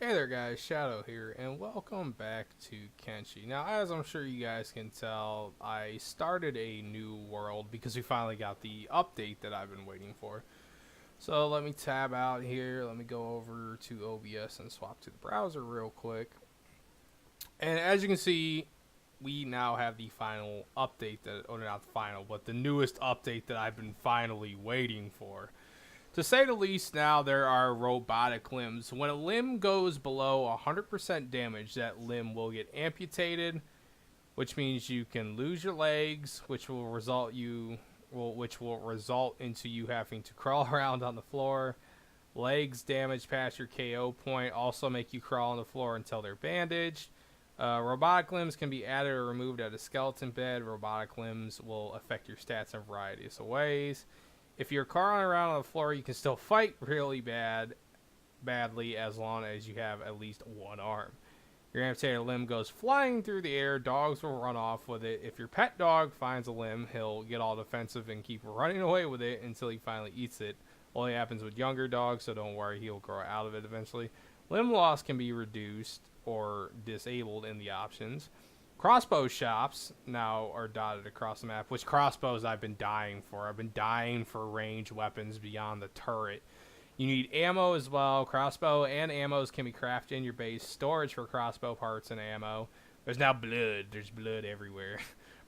Hey there guys, Shadow here, and welcome back to Kenshi. Now, as I'm sure you guys can tell, I started a new world because we finally got the update that I've been waiting for. So let me tab out here, let me go over to OBS and swap to the browser real quick. And as you can see, we now have the final update that, or not the final, but the newest update that I've been finally waiting for. To say the least, now there are robotic limbs. When a limb goes below 100% damage, that limb will get amputated, which means you can lose your legs, which will result into you having to crawl around on the floor. Legs damaged past your KO point also make you crawl on the floor until they're bandaged. Robotic limbs can be added or removed at a skeleton bed. Robotic limbs will affect your stats in a variety of ways. If you're crawling around on the floor, you can still fight really badly as long as you have at least one arm. Your amputated limb goes flying through the air. Dogs will run off with it. If your pet dog finds a limb, he'll get all defensive and keep running away with it until he finally eats it. Only happens with younger dogs, so don't worry, he'll grow out of it eventually. Limb loss can be reduced or disabled in the options. Crossbow shops now are dotted across the map, which crossbows I've been dying for. I've been dying for ranged weapons beyond the turret. You need ammo as well. Crossbow and ammos can be crafted in your base. Storage for crossbow parts and ammo. There's now blood. There's blood everywhere.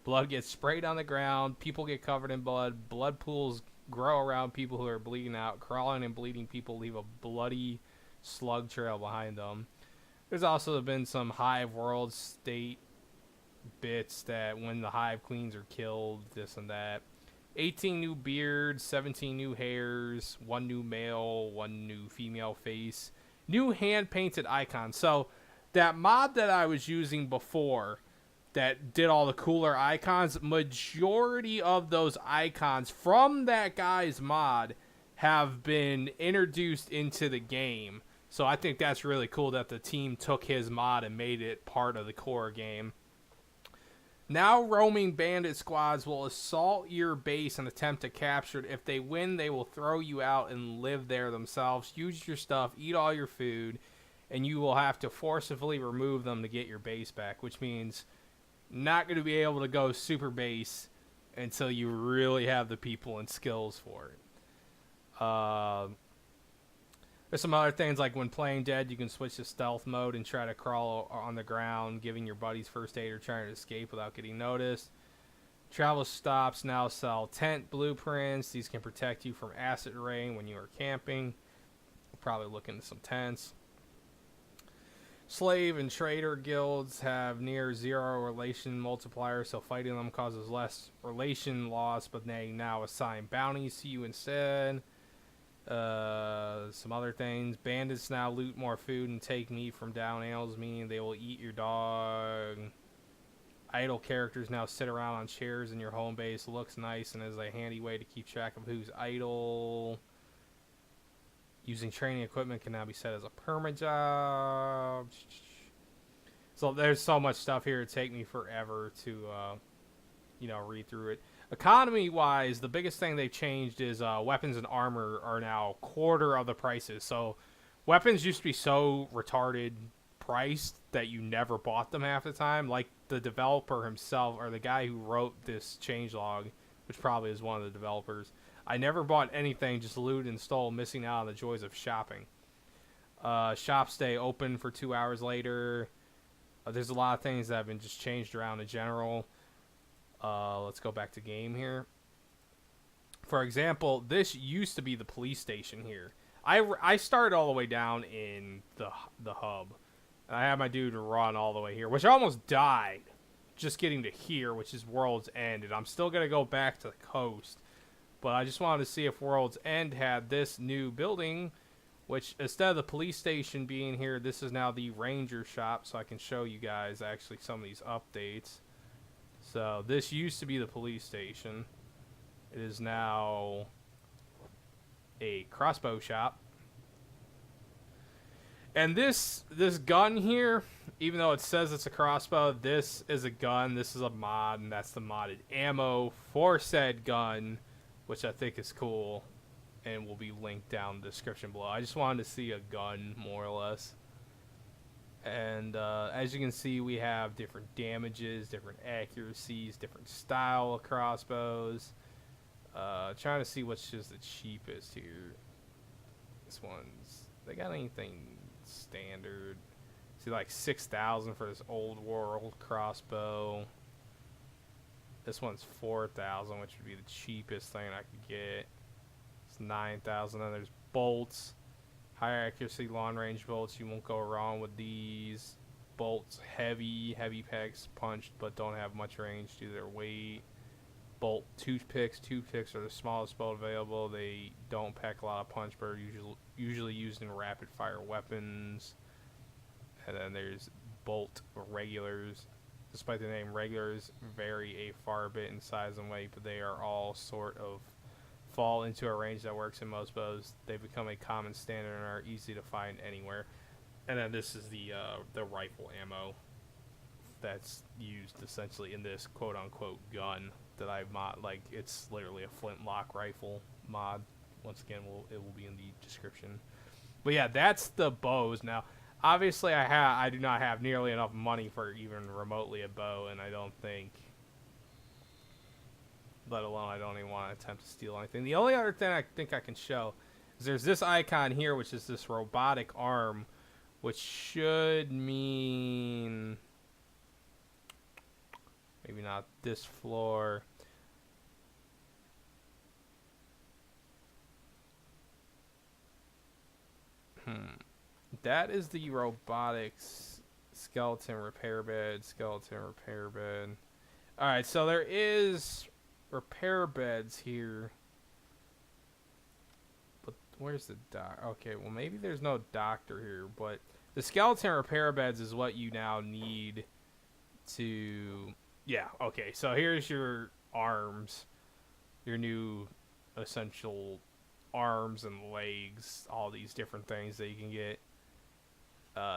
Blood gets sprayed on the ground. People get covered in blood. Blood pools grow around people who are bleeding out. Crawling and bleeding people leave a bloody slug trail behind them. There's also been some Hive World State bits that when the hive queens are killed, this and that. 18 new beards, 17 new hairs, 1 new male, 1 new female face, new hand painted icons. So that mod that I was using before that did all the cooler icons, majority of those icons from that guy's mod have been introduced into the game. So I think that's really cool that the team took his mod and made it part of the core game. Now roaming bandit squads will assault your base and attempt to capture it. If they win, they will throw you out and live there themselves. Use your stuff, eat all your food, and you will have to forcibly remove them to get your base back, which means not going to be able to go super base until you really have the people and skills for it. There's some other things like when playing dead, you can switch to stealth mode and try to crawl on the ground, giving your buddies first aid or trying to escape without getting noticed. Travel stops now sell tent blueprints. These can protect you from acid rain when you are camping. Probably look into some tents. Slave and trader guilds have near zero relation multiplier, so fighting them causes less relation loss, but they now assign bounties to you instead. Some other things. Bandits now loot more food and take meat from down animals, meaning they will eat your dog. Idle characters now sit around on chairs in your home base. Looks nice and is a handy way to keep track of who's idle. Using training equipment can now be set as a perma job. So there's so much stuff here. It'd take me forever to, read through it. Economy-wise, the biggest thing they've changed is weapons and armor are now quarter of the prices. So weapons used to be so retarded priced that you never bought them half the time. Like the developer himself, or the guy who wrote this changelog, which probably is one of the developers. I never bought anything, just looted and stole, missing out on the joys of shopping. Shops stay open for 2 hours later. There's a lot of things that have been just changed around in general. Let's go back to game here. For example, this used to be the police station here. I started all the way down in the hub. I had my dude run all the way here, which I almost died just getting to here, which is World's End. And I'm still going to go back to the coast. But I just wanted to see if World's End had this new building, which instead of the police station being here, this is now the ranger shop. So I can show you guys actually some of these updates. So this used to be the police station. It is now a crossbow shop. And this gun here, even though it says it's a crossbow, this is a gun. This is a mod, and that's the modded ammo for said gun, which I think is cool and will be linked down in the description below. I just wanted to see a gun, more or less. And as you can see, we have different damages, different accuracies, different style of crossbows. Trying to see what's just the cheapest here. This one's, they got anything standard? See, like 6,000 for this old world crossbow. This one's 4,000, which would be the cheapest thing I could get. It's 9,000. Then there's bolts. Higher accuracy, long range bolts. You won't go wrong with these. Bolts, heavy packs, punched, but don't have much range due to their weight. Bolt toothpicks. Toothpicks are the smallest bolt available. They don't pack a lot of punch, but are usually used in rapid fire weapons. And then there's bolt regulars. Despite the name, regulars vary a far bit in size and weight, but they are all sort of fall into a range that works in most bows. They become a common standard and are easy to find anywhere. And then this is the rifle ammo that's used essentially in this quote-unquote gun that I mod. Like, it's literally a flintlock rifle mod. Once again, it will be in the description. But yeah, that's the bows. Now, obviously, I do not have nearly enough money for even remotely a bow, and I don't think, let alone I don't even want to attempt to steal anything. The only other thing I think I can show is there's this icon here, which is this robotic arm, which should mean maybe not this floor. That is the robotics skeleton repair bed. Alright, so there is repair beds here. But where's the doc? Okay, well maybe there's no doctor here, but the skeleton repair beds is what you now need to... Yeah, okay, so here's your arms. Your new essential arms and legs. All these different things that you can get.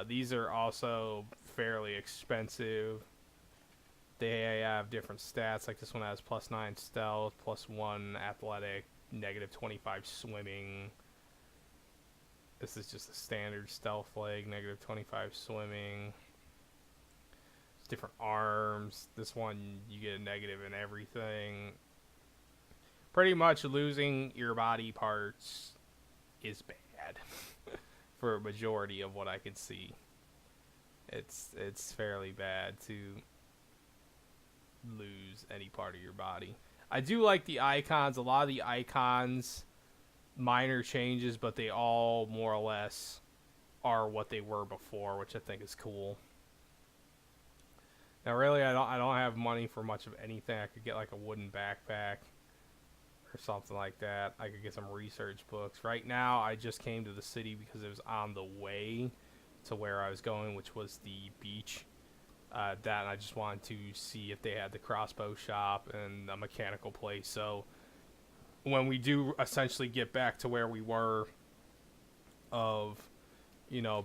These are also fairly expensive. They have different stats. Like this one has +9 stealth, +1 athletic, -25 swimming. This is just a standard stealth leg, -25 swimming. It's different arms. This one you get a negative in everything. Pretty much losing your body parts is bad. For a majority of what I can see, it's fairly bad to lose any part of your body. I do like the icons. A lot of the icons, minor changes, but they all more or less are what they were before, which I think is cool. Now, really, I don't have money for much of anything. I could get like a wooden backpack or something like that. I could get some research books. Right now, I just came to the city because it was on the way to where I was going, which was the beach. And I just wanted to see if they had the crossbow shop and a mechanical place. So when we do essentially get back to where we were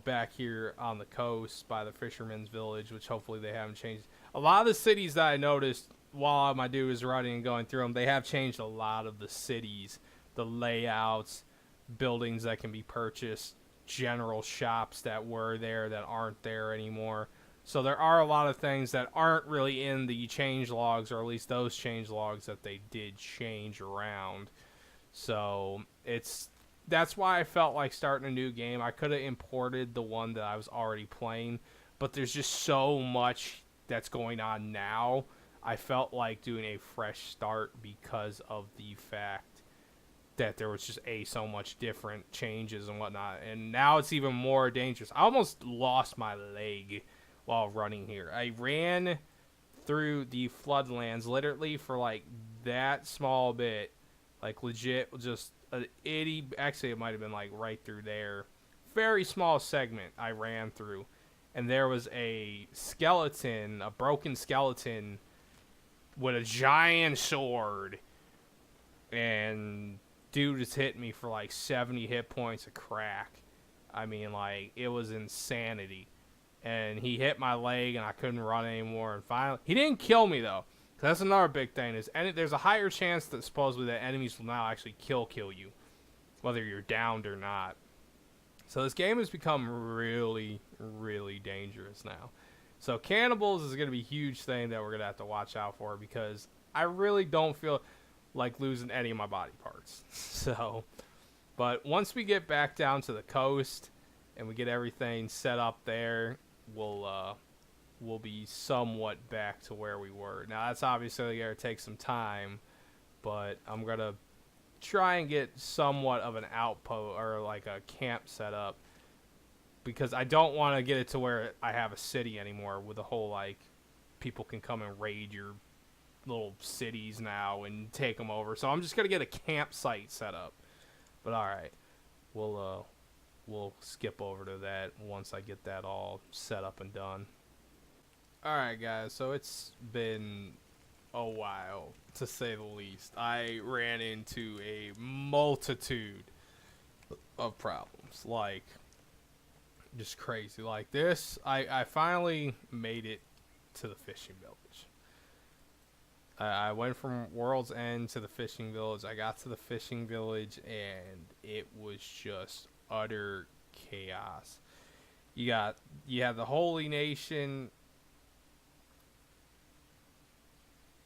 back here on the coast by the fisherman's village, which hopefully they haven't changed. A lot of the cities that I noticed while my dude was running and going through them, they have changed a lot of the cities, the layouts, buildings that can be purchased, general shops that were there that aren't there anymore. So there are a lot of things that aren't really in the change logs, or at least those change logs that they did change around. So that's why I felt like starting a new game. I could have imported the one that I was already playing, but there's just so much that's going on now. I felt like doing a fresh start because of the fact that there was just so much different changes and whatnot. And now it's even more dangerous. I almost lost my leg while running here. I ran through the floodlands literally for like that small bit. Like legit just an itty... Actually, it might have been like right through there. Very small segment I ran through. And there was a skeleton, a broken skeleton with a giant sword, and dude just hit me for like 70 hit points a crack. I mean, like, it was insanity. And he hit my leg, and I couldn't run anymore. And finally, he didn't kill me though. That's another big thing. There's a higher chance that supposedly that enemies will now actually kill you, whether you're downed or not. So this game has become really, really dangerous now. So cannibals is going to be a huge thing that we're going to have to watch out for, because I really don't feel like losing any of my body parts. So, but once we get back down to the coast and we get everything set up there, we'll be somewhat back to where we were. Now that's obviously going to take some time, but I'm going to try and get somewhat of an outpost or like a camp set up, because I don't want to get it to where I have a city anymore with the whole like people can come and raid your little cities now and take them over. So I'm just going to get a campsite set up. But all right, we'll skip over to that once I get that all set up and done. All right, guys, so it's been a while, to say the least. I ran into a multitude of problems, like just crazy. Like this, I finally made it to the fishing village. I went from World's End to the fishing village. I got to the fishing village, and it was just utter chaos. You had the Holy Nation.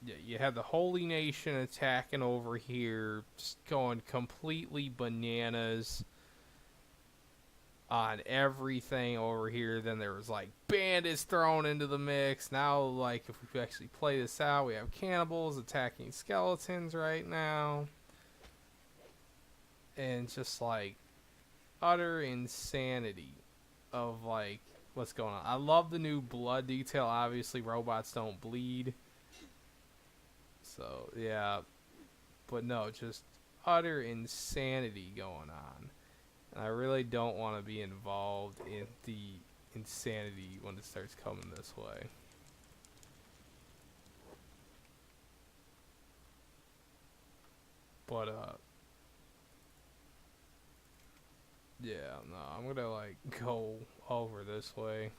Yeah, you had the Holy Nation attacking over here, just going completely bananas on everything over here. Then there was like bandits thrown into the mix. Now, like, if we actually play this out, we have cannibals attacking skeletons right now. And just like utter insanity of like what's going on. I love the new blood detail. Obviously, robots don't bleed. So, yeah, but no, just utter insanity going on. And I really don't want to be involved in the insanity when it starts coming this way. But, yeah, no, I'm gonna, like, go over this way.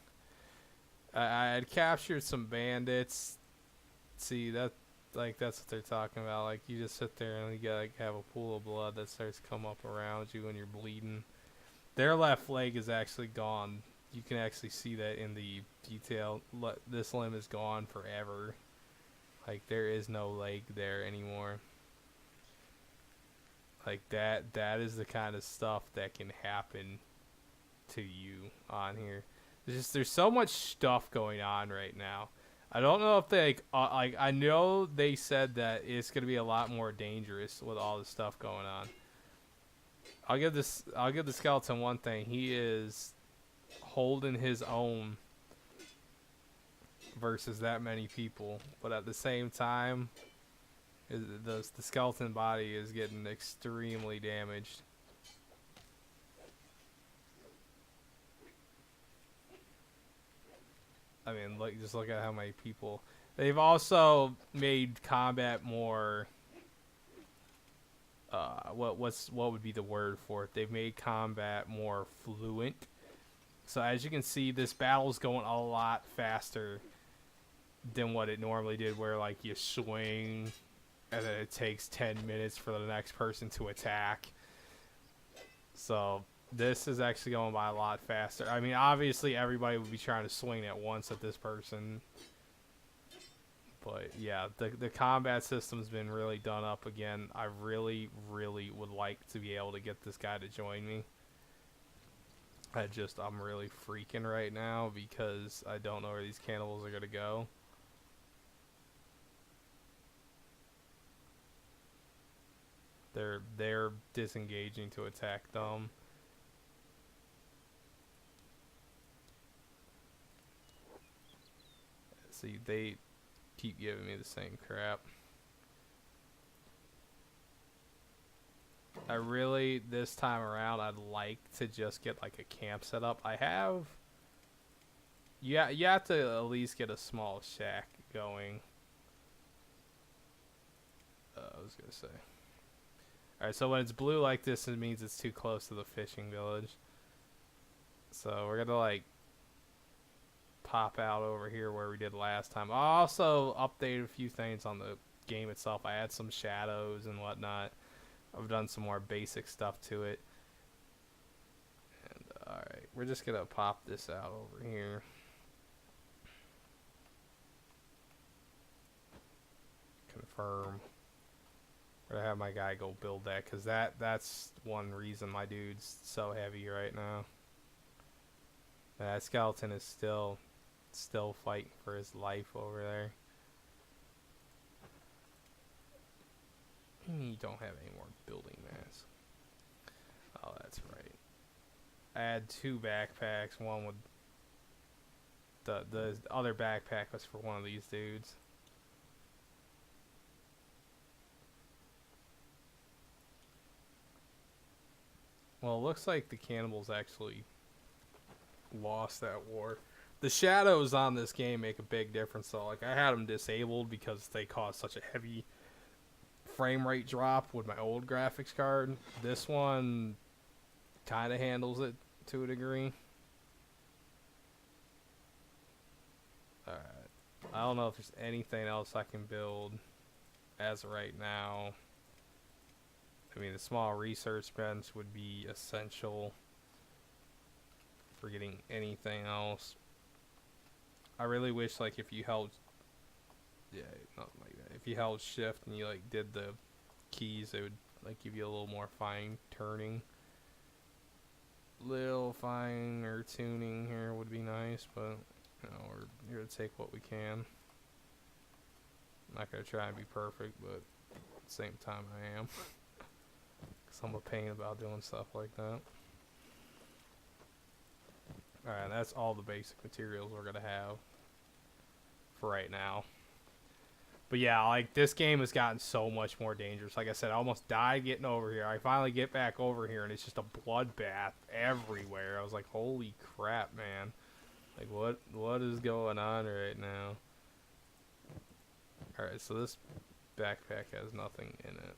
I had captured some bandits. See, that's what they're talking about. Like, you just sit there and you gotta like, have a pool of blood that starts to come up around you and you're bleeding. Their left leg is actually gone. You can actually see that in the detail. This limb is gone forever. Like, there is no leg there anymore. Like, that is the kind of stuff that can happen to you on here. There's so much stuff going on right now. I don't know if they like I know they said that it's going to be a lot more dangerous with all this stuff going on. I'll give the skeleton one thing. He is holding his own versus that many people, but at the same time the skeleton body is getting extremely damaged. I mean, just look at how many people. They've also made combat more. What would be the word for it? They've made combat more fluent. So as you can see, this battle's going a lot faster than what it normally did, where like you swing, and then it takes 10 minutes for the next person to attack. So this is actually going by a lot faster. I mean, obviously everybody would be trying to swing at once at this person. But yeah, the combat system's been really done up again. I really, really would like to be able to get this guy to join me. I'm really freaking right now because I don't know where these cannibals are going to go. They're disengaging to attack them. See, they keep giving me the same crap. I really, this time around, I'd like to just get like a camp set up. You have to at least get a small shack going. I was gonna say. Alright, so when it's blue like this, it means it's too close to the fishing village. So we're gonna like pop out over here where we did last time. I also updated a few things on the game itself. I had some shadows and whatnot. I've done some more basic stuff to it. And we're just gonna pop this out over here. Confirm. We're gonna have my guy go build that, because that's one reason my dude's so heavy right now. That skeleton is still fighting for his life over there. You don't have any more building mass. Oh, that's right. Add 2 backpacks. One with the other backpack was for one of these dudes. Well, it looks like the cannibals actually lost that war. The shadows on this game make a big difference, though. Like, I had them disabled because they cause such a heavy frame rate drop with my old graphics card. This one kind of handles it to a degree. Alright. I don't know if there's anything else I can build as of right now. I mean, the small research bench would be essential for getting anything else. I really wish, like, if you held, yeah, nothing like that. If you held shift and you like did the keys, it would like give you a little more fine turning. Little finer tuning here would be nice, but you know, we're here to take what we can. I'm not gonna try and be perfect, but at the same time I am. Cause I'm a pain about doing stuff like that. Alright, that's all the basic materials we're gonna have for right now. But yeah, like, this game has gotten so much more dangerous. Like I said, I almost died getting over here. I finally get back over here, and it's just a bloodbath everywhere. I was like, holy crap, man. Like, what is going on right now? Alright, so this backpack has nothing in it.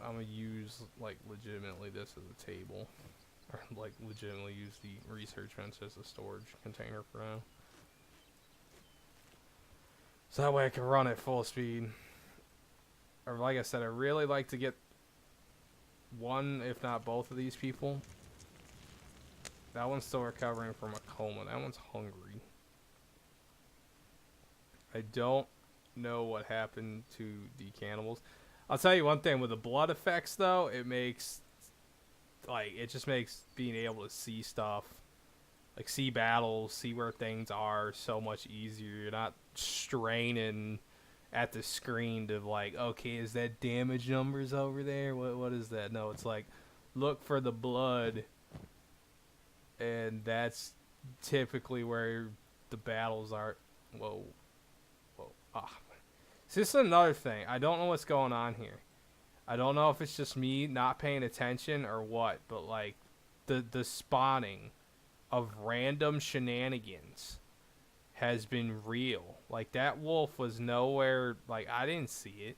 I'm gonna use, like, legitimately this as a table. Or, like, legitimately use the research bench as a storage container for now. So that way I can run at full speed. Or, like I said, I really like to get one, if not both of these people. That one's still recovering from a coma. That one's hungry. I don't know what happened to the cannibals. I'll tell you one thing, with the blood effects, though, it makes, like, it just makes being able to see stuff, like, see battles, see where things are, so much easier. You're not straining at the screen to, like, okay, is that damage numbers over there? What is that? No, it's like, look for the blood, and that's typically where the battles are. Whoa. Ah. So this is another thing. I don't know what's going on here. I don't know if it's just me not paying attention or what, but like the spawning of random shenanigans has been real. Like, that wolf was nowhere, like, I didn't see it.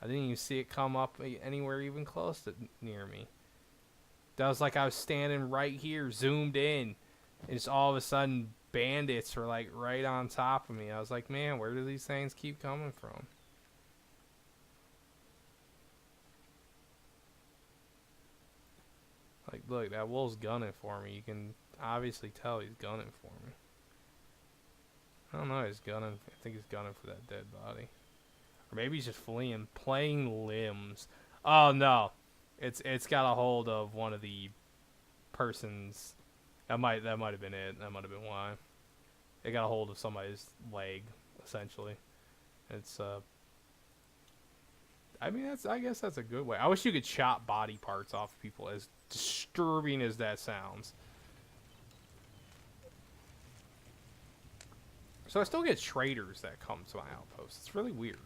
I didn't even see it come up anywhere even close to near me. That was like I was standing right here, zoomed in, and just all of a sudden bandits were like right on top of me. I was like, man, where do these things keep coming from? Like, look, that wolf's gunning for me. You can obviously tell he's gunning for me. I don't know, he's gunning. I think he's gunning for that dead body. Or maybe he's just fleeing. Playing limbs. Oh, no. It's got a hold of one of the persons. That might have been it. That might have been why. It got a hold of somebody's leg, essentially. It's I mean, I guess that's a good way. I wish you could chop body parts off of people, as disturbing as that sounds. So I still get traders that come to my outpost. It's really weird.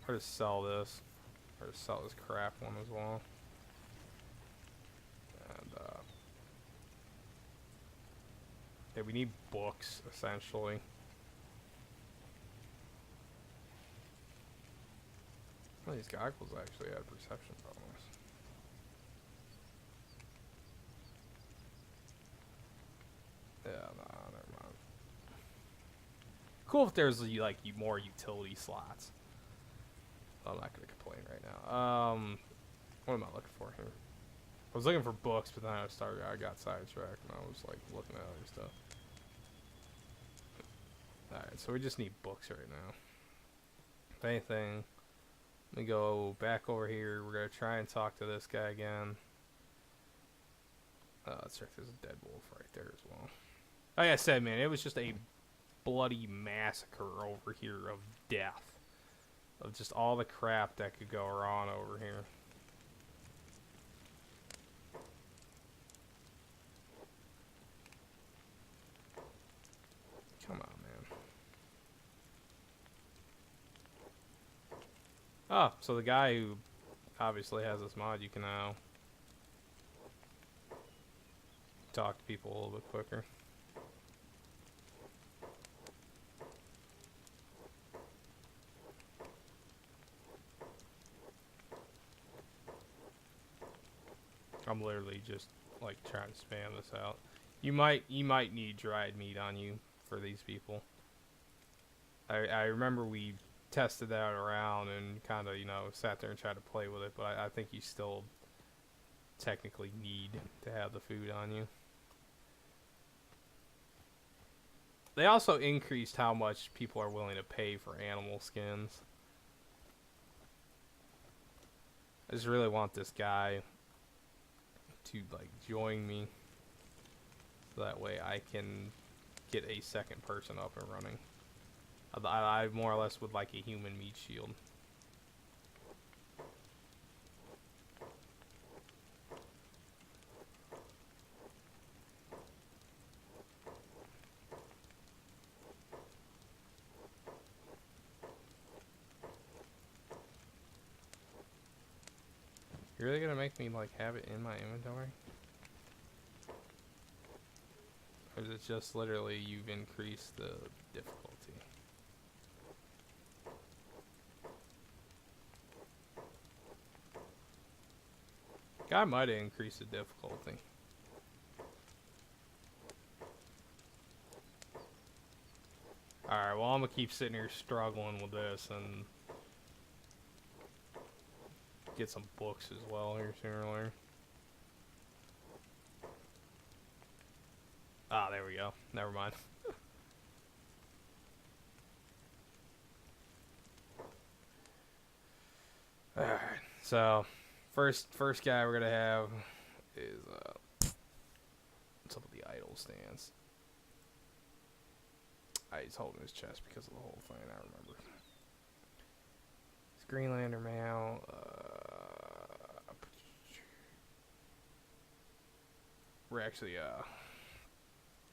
Or just sell this. Or just sell this crap one as well. And yeah, we need books, essentially. Well, these goggles actually had perception bonus. Yeah, nah, never mind. Cool if there's like more utility slots. I'm not gonna complain right now. What am I looking for here? I was looking for books, but then I got sidetracked, and I was like looking at other stuff. Alright, so we just need books right now. If anything, let me go back over here. We're gonna try and talk to this guy again. That's right, there's a dead wolf right there as well. Like I said, man, it was just a bloody massacre over here of death. Of just all the crap that could go wrong over here. Come on, man. Oh, so the guy who obviously has this mod, you can now talk to people a little bit quicker. I'm literally just like trying to spam this out. You might need dried meat on you for these people. I remember we tested that around and kind of, you know, sat there and tried to play with it, but I think you still technically need to have the food on you. They also increased how much people are willing to pay for animal skins. I just really want this guy to like join me so that way I can get a second person up and running. I more or less would like a human meat shield. You're really gonna make me like have it in my inventory? Or is it just literally you've increased the difficulty? I might have increased the difficulty. Alright, well I'm gonna keep sitting here struggling with this and get some books as well here sooner or later. Ah, there we go. Never mind. Alright, so first guy we're gonna have is what's up with the idle stance? He's holding his chest because of the whole thing, I remember. It's Greenlander Mal. We're actually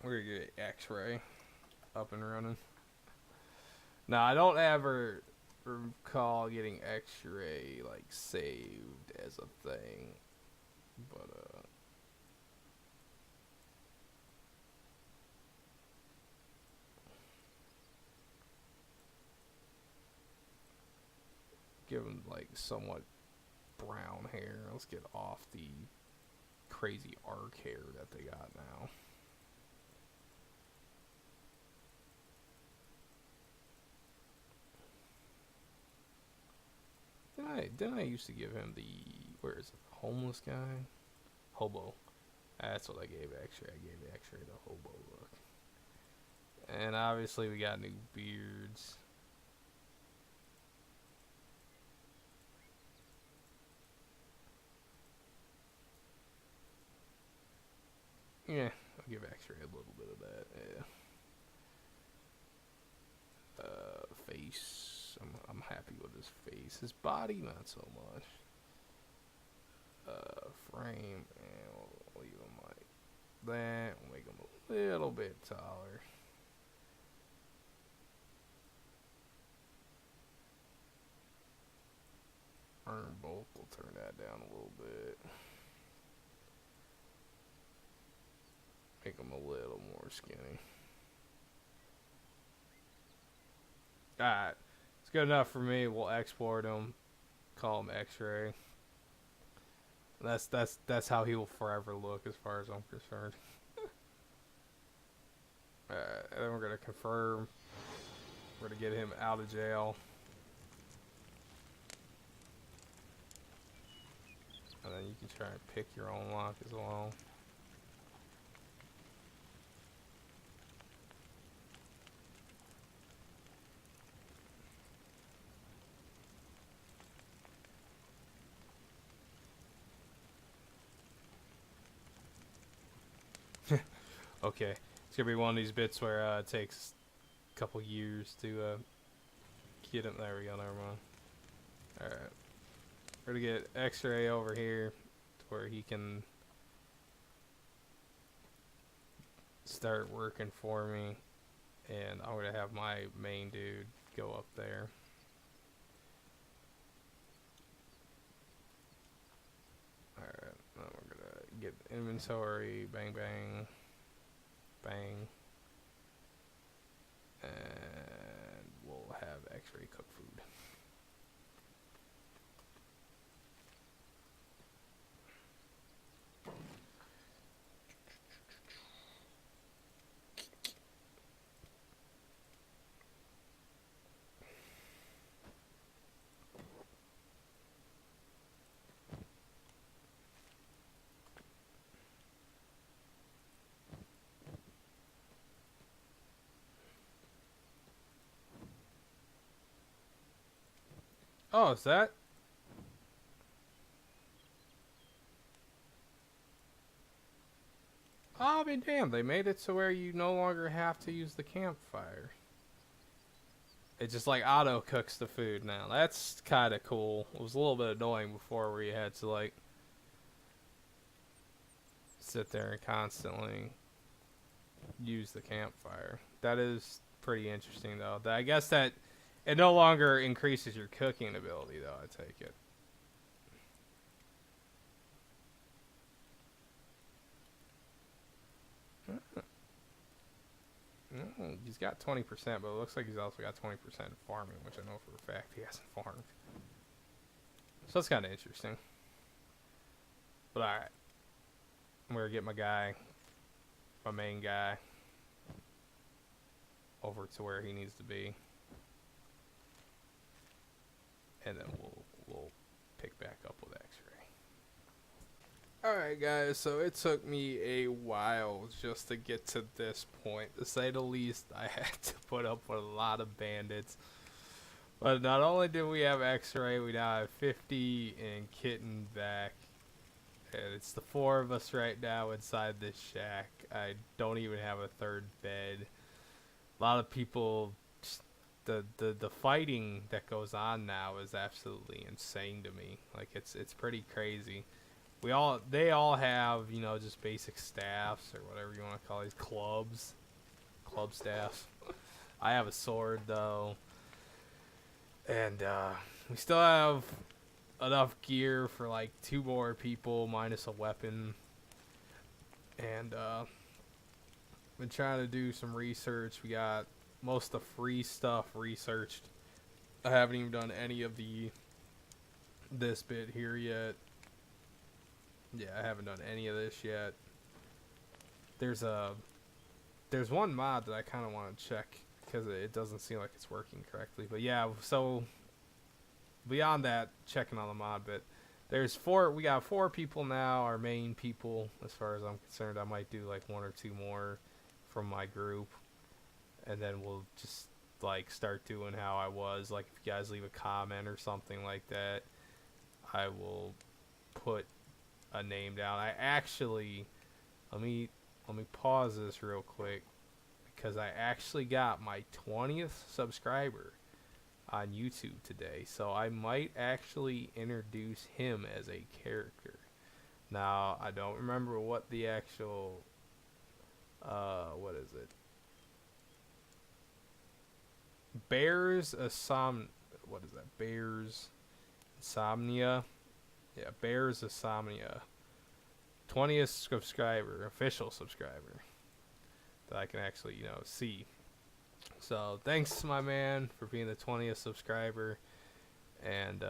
we're gonna get X-ray up and running. Now I don't ever recall getting X-ray like saved as a thing, but given like somewhat brown hair, let's get off the crazy arc hair that they got now. Didn't I used to give him the, where is it, homeless guy? Hobo. That's what I gave X-ray. I gave X-ray the hobo look. And obviously we got new beards. Yeah, I'll give X-ray a little bit of that. Yeah. Face. I'm happy with his face. His body, not so much. Frame, and we'll leave him like that. We'll make him a little bit taller. Arm bulk, we'll turn that down a little bit. Make him a little more skinny. Alright. It's good enough for me. We'll export him. Call him X-ray. That's how he will forever look as far as I'm concerned. Alright, and then we're gonna confirm. We're gonna get him out of jail. then you can try and pick your own lock as well. Okay, it's gonna be one of these bits where it takes a couple years to get him. There we go. Never mind. All right, we're gonna get X-ray over here to where he can start working for me, and I'm gonna have my main dude go up there. All right, now we're gonna get inventory. Bang, bang. Bang. And we'll have X-ray cook food. Oh, is that? Oh, I mean, damn, they made it to where you no longer have to use the campfire. It just like auto cooks the food now. That's kind of cool. It was a little bit annoying before where you had to like sit there and constantly use the campfire. That is pretty interesting though. I guess that it no longer increases your cooking ability though, I take it. He's got 20%, but it looks like he's also got 20% farming, which I know for a fact he hasn't farmed. So that's kind of interesting. But alright. I'm going to get my guy, my main guy, over to where he needs to be. And then we'll pick back up with X-ray. Alright guys, so it took me a while just to get to this point. To say the least, I had to put up with a lot of bandits. But not only did we have X-ray, we now have 50 and Kitten back. And it's the 4 of us right now inside this shack. I don't even have a third bed. A lot of people, the fighting that goes on now is absolutely insane to me. Like it's pretty crazy. They all have, you know, just basic staffs or whatever you want to call these club staffs. I have a sword though, and we still have enough gear for like 2 more people minus a weapon. And been trying to do some research. We got most of the free stuff researched. I haven't even done any of this bit here yet. Yeah, I haven't done any of this yet. There's one mod that I kind of want to check because it doesn't seem like it's working correctly. But yeah, so beyond that, checking on the mod bit, we got 4 people now, our main people. As far as I'm concerned, I might do like 1 or 2 more from my group, and then we'll just like start doing how I was. Like if you guys leave a comment or something like that, I will put a name down. I actually, let me pause this real quick because I actually got my 20th subscriber on YouTube today, so I might actually introduce him as a character. Now I don't remember what the actual what is it? Bears Insomnia. Yeah, Bears Insomnia. 20th subscriber, official subscriber that I can actually, you know, see. So thanks, my man, for being the 20th subscriber. And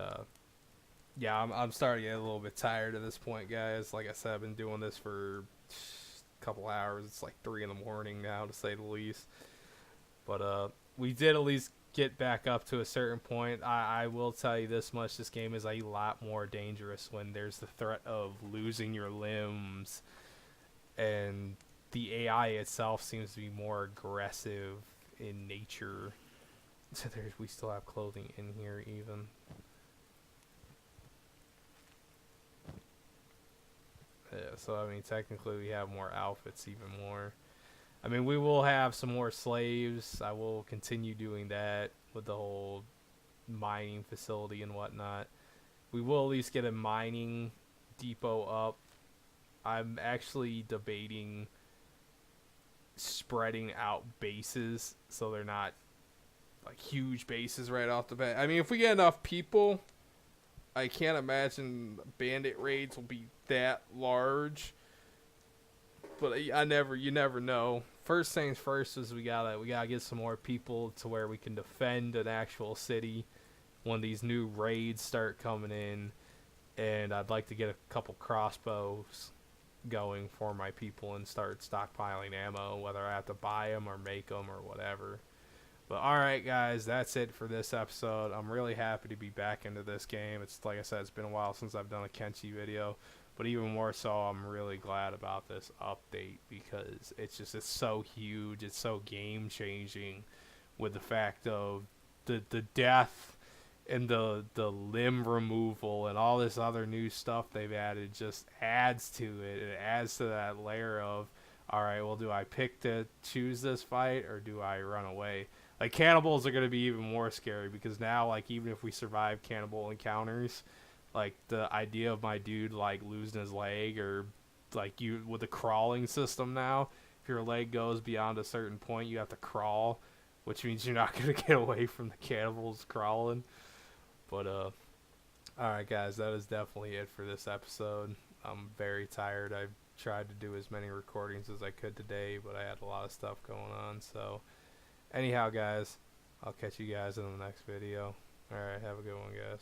yeah, I'm starting to get a little bit tired at this point, guys. Like I said, I've been doing this for a couple hours. It's like 3 in the morning now, to say the least. But we did at least get back up to a certain point. I will tell you this much: this game is a lot more dangerous when there's the threat of losing your limbs, and the AI itself seems to be more aggressive in nature. So we still have clothing in here even. Yeah, so I mean technically we have more outfits even more. I mean we will have some more slaves. I will continue doing that with the whole mining facility and whatnot. We will at least get a mining depot up. I'm actually debating spreading out bases so they're not like huge bases right off the bat. I mean, if we get enough people, I can't imagine bandit raids will be that large. But you never know. First things first is we gotta get some more people to where we can defend an actual city when these new raids start coming in. And I'd like to get a couple crossbows going for my people and start stockpiling ammo, whether I have to buy them or make them or whatever. But alright guys, that's it for this episode. I'm really happy to be back into this game. It's like I said, it's been a while since I've done a Kenshi video, but even more so I'm really glad about this update because it's so huge, it's so game changing with the fact of the death and the limb removal and all this other new stuff they've added just adds to it. It adds to that layer of, alright, well, do I pick to choose this fight or do I run away? Like, cannibals are going to be even more scary because now, like, even if we survive cannibal encounters, like, the idea of my dude, like, losing his leg or, like, you with the crawling system now, if your leg goes beyond a certain point, you have to crawl, which means you're not going to get away from the cannibals crawling. But, alright guys, that is definitely it for this episode. I'm very tired. I tried to do as many recordings as I could today, but I had a lot of stuff going on. So, anyhow guys, I'll catch you guys in the next video. Alright, have a good one guys.